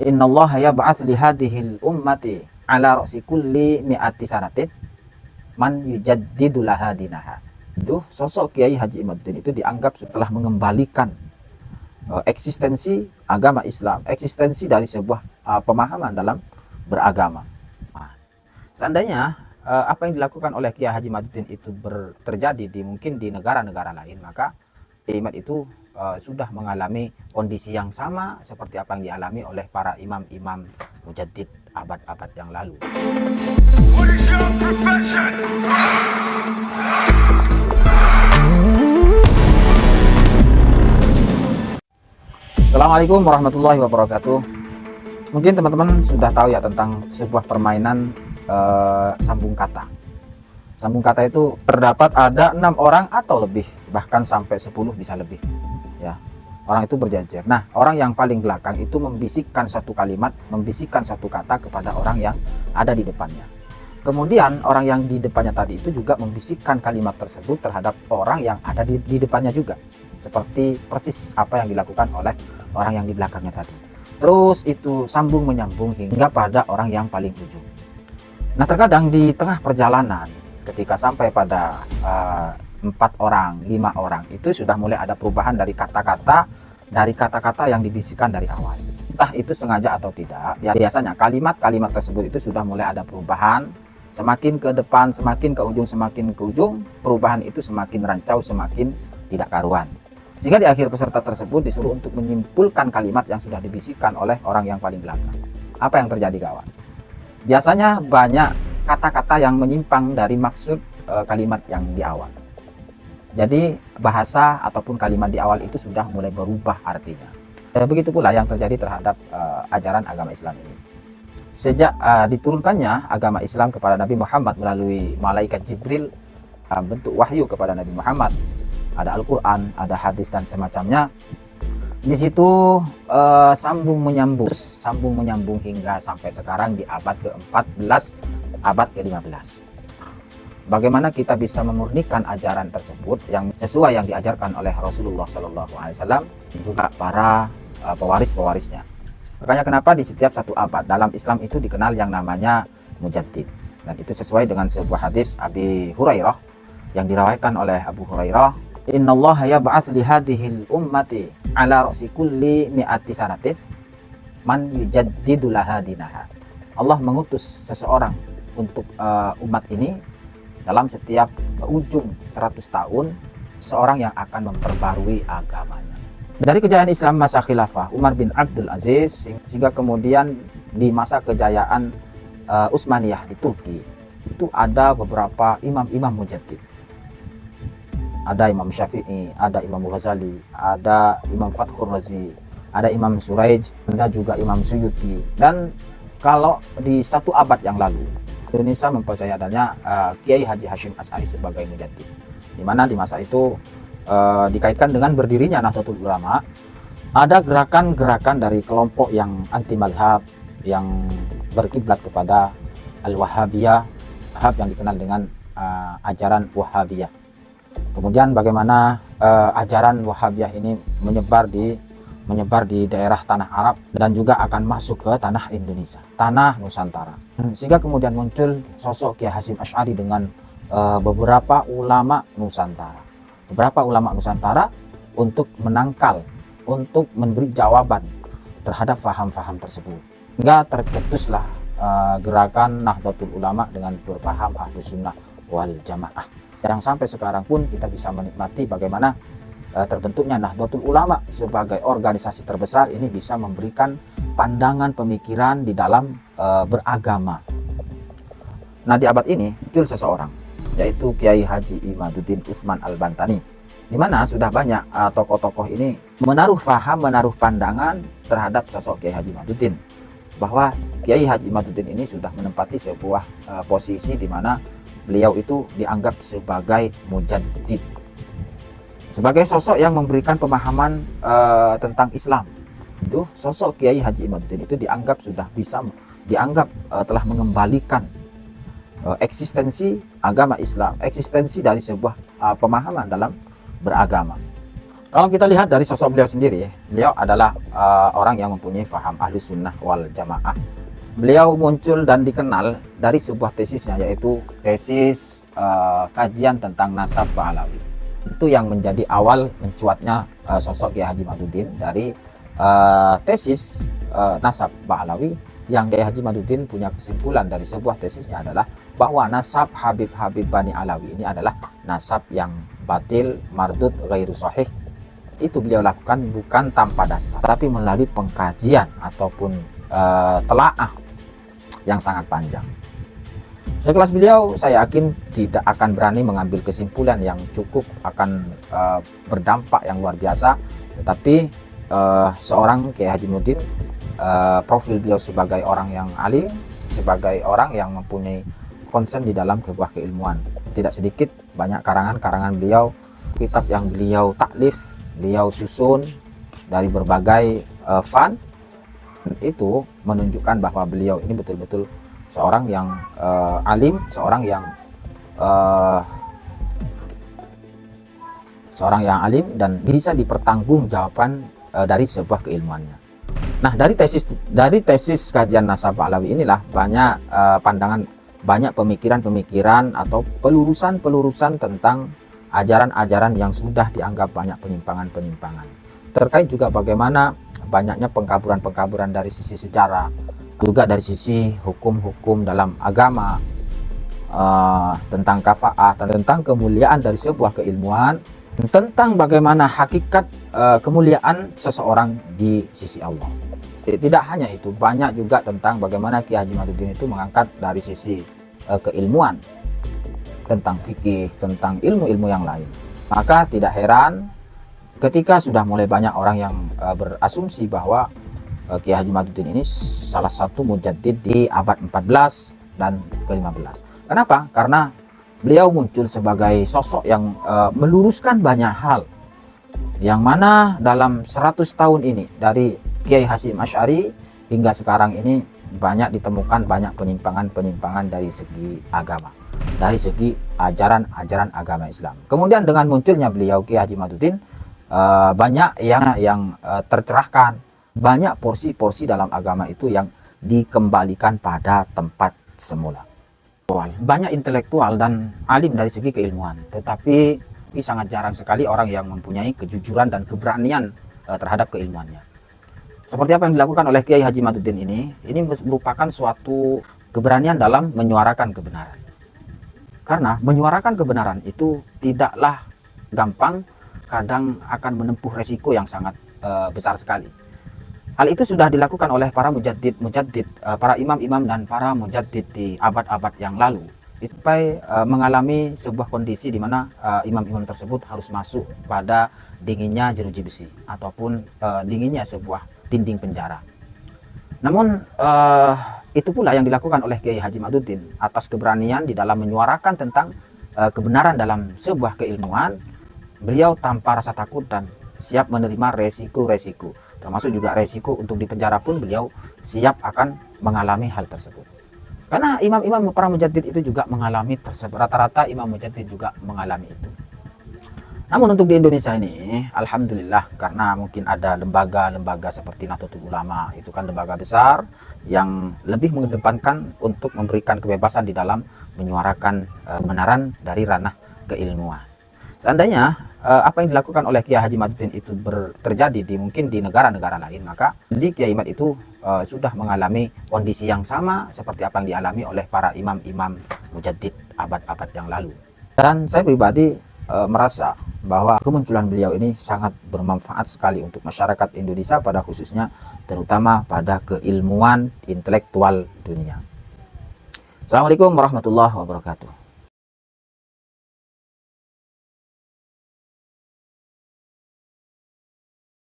Innallaha yab'ats li hadhil ummati ala ra'si kulli mi'ati sanatin man yujaddidu laha dinaha. Itu sosok Kiai Haji Imaduddin itu dianggap setelah mengembalikan eksistensi agama Islam, eksistensi dari sebuah pemahaman dalam beragama. Nah, seandainya apa yang dilakukan oleh Kiai Haji Imaduddin itu terjadi mungkin di negara-negara lain, maka Imam itu sudah mengalami kondisi yang sama seperti apa yang dialami oleh para imam-imam mujaddid abad-abad yang lalu. Assalamualaikum warahmatullahi wabarakatuh. Mungkin teman-teman sudah tahu ya tentang sebuah permainan sambung kata. Sambung kata itu terdapat ada 6 orang atau lebih, bahkan sampai 10 bisa lebih. Ya, orang itu berjejer. Nah, orang yang paling belakang itu membisikkan suatu kalimat, membisikkan suatu kata kepada orang yang ada di depannya. Kemudian orang yang di depannya tadi itu juga membisikkan kalimat tersebut terhadap orang yang ada di depannya juga. Seperti persis apa yang dilakukan oleh orang yang di belakangnya tadi. Terus itu sambung menyambung hingga pada orang yang paling ujung. Nah, terkadang di tengah perjalanan ketika sampai pada 4 orang, 5 orang itu sudah mulai ada perubahan dari kata-kata yang dibisikkan dari awal. Entah itu sengaja atau tidak, ya biasanya kalimat-kalimat tersebut itu sudah mulai ada perubahan. Semakin ke depan, semakin ke ujung, perubahan itu semakin rancau, semakin tidak karuan. Sehingga di akhir peserta tersebut disuruh untuk menyimpulkan kalimat yang sudah dibisikkan oleh orang yang paling belakang. Apa yang terjadi, kawan? Biasanya banyak kata-kata yang menyimpang dari maksud kalimat yang di awal. Jadi bahasa ataupun kalimat di awal itu sudah mulai berubah artinya. Begitu pula yang terjadi terhadap ajaran agama Islam ini. Sejak diturunkannya agama Islam kepada Nabi Muhammad melalui malaikat Jibril bentuk wahyu kepada Nabi Muhammad, ada Al-Quran, ada hadis dan semacamnya. Di situ sambung menyambung hingga sampai sekarang di abad ke-14, abad ke-15. Bagaimana kita bisa memurnikan ajaran tersebut yang sesuai yang diajarkan oleh Rasulullah SAW dan juga para pewaris-pewarisnya. Makanya kenapa di setiap satu abad dalam Islam itu dikenal yang namanya mujaddid. Dan itu sesuai dengan sebuah hadis Abi Hurairah yang diriwayatkan oleh Abu Hurairah. Innallaha yab'ats li hadhil ummati ala ra'si kulli mi'ati sanatin man yujaddidu laha dinaha. Allah mengutus seseorang untuk umat ini dalam setiap ujung 100 tahun seorang yang akan memperbarui agamanya. Dari kejayaan Islam masa khilafah Umar bin Abdul Aziz sehingga kemudian di masa kejayaan Utsmaniyah di Turki itu ada beberapa imam-imam mujaddid. Ada Imam Syafi'i, ada Imam Ghazali, ada Imam Fathur Razi, ada Imam Suraij, ada juga Imam Suyuti. Dan kalau di 1 abad yang lalu Indonesia mempercayai adanya Kiai Haji Hashim Asy'ari sebagai mujaddid, di mana di masa itu dikaitkan dengan berdirinya Nahdlatul Ulama. Ada gerakan-gerakan dari kelompok yang anti madhab, yang berkiblat kepada Al-Wahhabiyah, yang dikenal dengan ajaran Wahhabiyah. Kemudian bagaimana ajaran Wahhabiyah ini menyebar di daerah tanah Arab dan juga akan masuk ke tanah Indonesia, tanah Nusantara. Sehingga kemudian muncul sosok Kiai Hasyim Asy'ari dengan beberapa ulama Nusantara. Beberapa ulama Nusantara untuk menangkal, untuk memberi jawaban terhadap faham-faham tersebut. Hingga tercetuslah gerakan Nahdlatul Ulama dengan berpaham Ahlus Sunnah wal Jamaah. Yang sampai sekarang pun kita bisa menikmati bagaimana terbentuknya Nahdlatul Ulama sebagai organisasi terbesar ini bisa memberikan pandangan pemikiran di dalam beragama. Nah, di abad ini muncul seseorang yaitu Kiai Haji Imaduddin Utsman Al-Bantani, di mana sudah banyak tokoh-tokoh ini menaruh faham, menaruh pandangan terhadap sosok Kiai Haji Imaduddin, bahwa Kiai Haji Imaduddin ini sudah menempati sebuah posisi di mana beliau itu dianggap sebagai mujaddid, sebagai sosok yang memberikan pemahaman tentang Islam. Itu sosok Kiai Haji Imaduddin itu dianggap telah mengembalikan eksistensi agama Islam, eksistensi dari sebuah pemahaman dalam beragama. Kalau kita lihat dari sosok beliau sendiri, beliau adalah orang yang mempunyai faham Ahlus Sunnah wal Jamaah. Beliau muncul dan dikenal dari sebuah tesisnya, yaitu tesis kajian tentang nasab Ba'alawi. Itu yang menjadi awal mencuatnya sosok Kiai Haji Maduddin dari tesis nasab Ba'alawi, yang Kiai Haji Maduddin punya kesimpulan dari sebuah tesisnya adalah bahwa nasab Habib-Habib Bani Alawi ini adalah nasab yang batil, mardud, ghairu sahih. Itu beliau lakukan bukan tanpa dasar, tapi melalui pengkajian ataupun telaah yang sangat panjang. Sekelas beliau, saya yakin tidak akan berani mengambil kesimpulan yang cukup akan berdampak yang luar biasa. Tetapi seorang Kiai Haji Maduddin, profil beliau sebagai orang yang alim, sebagai orang yang mempunyai konsen di dalam sebuah keilmuan. Tidak sedikit banyak karangan-karangan beliau, kitab yang beliau taklif, beliau susun dari berbagai fan. Itu menunjukkan bahwa beliau ini betul-betul seorang yang alim, seorang yang alim dan bisa dipertanggungjawabkan dari sebuah keilmuannya. Nah, dari tesis kajian nasab Ba'alawi inilah banyak pandangan, banyak pemikiran-pemikiran atau pelurusan-pelurusan tentang ajaran-ajaran yang sudah dianggap banyak penyimpangan-penyimpangan. Terkait juga bagaimana banyaknya pengkaburan-pengkaburan dari sisi sejarah, juga dari sisi hukum-hukum dalam agama, tentang kafaah, tentang kemuliaan dari sebuah keilmuan, tentang bagaimana hakikat kemuliaan seseorang di sisi Allah. Tidak hanya itu, banyak juga tentang bagaimana Kiai Haji Maduddin itu mengangkat dari sisi keilmuan, tentang fikih, tentang ilmu-ilmu yang lain. Maka tidak heran ketika sudah mulai banyak orang yang berasumsi bahwa Kiai Haji Maduddin ini salah satu mujaddid di abad 14 dan ke-15. Kenapa? Karena beliau muncul sebagai sosok yang meluruskan banyak hal, yang mana dalam 100 tahun ini dari Kiai Hasyim Asy'ari hingga sekarang ini banyak ditemukan banyak penyimpangan-penyimpangan dari segi agama, dari segi ajaran-ajaran agama Islam. Kemudian dengan munculnya beliau Kiai Haji Maduddin, banyak yang tercerahkan, banyak porsi-porsi dalam agama itu yang dikembalikan pada tempat semula. Banyak intelektual dan alim dari segi keilmuan, tetapi sangat jarang sekali orang yang mempunyai kejujuran dan keberanian terhadap keilmuannya. Seperti apa yang dilakukan oleh Kiai Haji Maduddin ini merupakan suatu keberanian dalam menyuarakan kebenaran. Karena menyuarakan kebenaran itu tidaklah gampang, kadang akan menempuh resiko yang sangat besar sekali. Hal itu sudah dilakukan oleh para mujaddid, para imam-imam dan para mujaddid di abad-abad yang lalu. Itu mengalami sebuah kondisi di mana imam-imam tersebut harus masuk pada dinginnya jeruji besi ataupun dinginnya sebuah dinding penjara. Namun itu pula yang dilakukan oleh Kiai Haji Maduddin atas keberanian di dalam menyuarakan tentang kebenaran dalam sebuah keilmuan. Beliau tanpa rasa takut dan siap menerima resiko-resiko, termasuk juga resiko untuk dipenjara pun beliau siap akan mengalami hal tersebut. Karena imam-imam para mujaddid itu juga mengalami tersebut, rata-rata imam mujaddid juga mengalami itu. Namun untuk di Indonesia ini, alhamdulillah, karena mungkin ada lembaga-lembaga seperti Nahdlatul Ulama, itu kan lembaga besar yang lebih mengedepankan untuk memberikan kebebasan di dalam menyuarakan kebenaran dari ranah keilmuan. Seandainya apa yang dilakukan oleh Kiai Haji Maduddin itu terjadi mungkin di negara-negara lain, maka di Kiai Mad itu sudah mengalami kondisi yang sama seperti apa yang dialami oleh para imam-imam mujaddid abad-abad yang lalu. Dan saya pribadi merasa bahwa kemunculan beliau ini sangat bermanfaat sekali untuk masyarakat Indonesia pada khususnya, terutama pada keilmuan intelektual dunia. Assalamualaikum warahmatullahi wabarakatuh.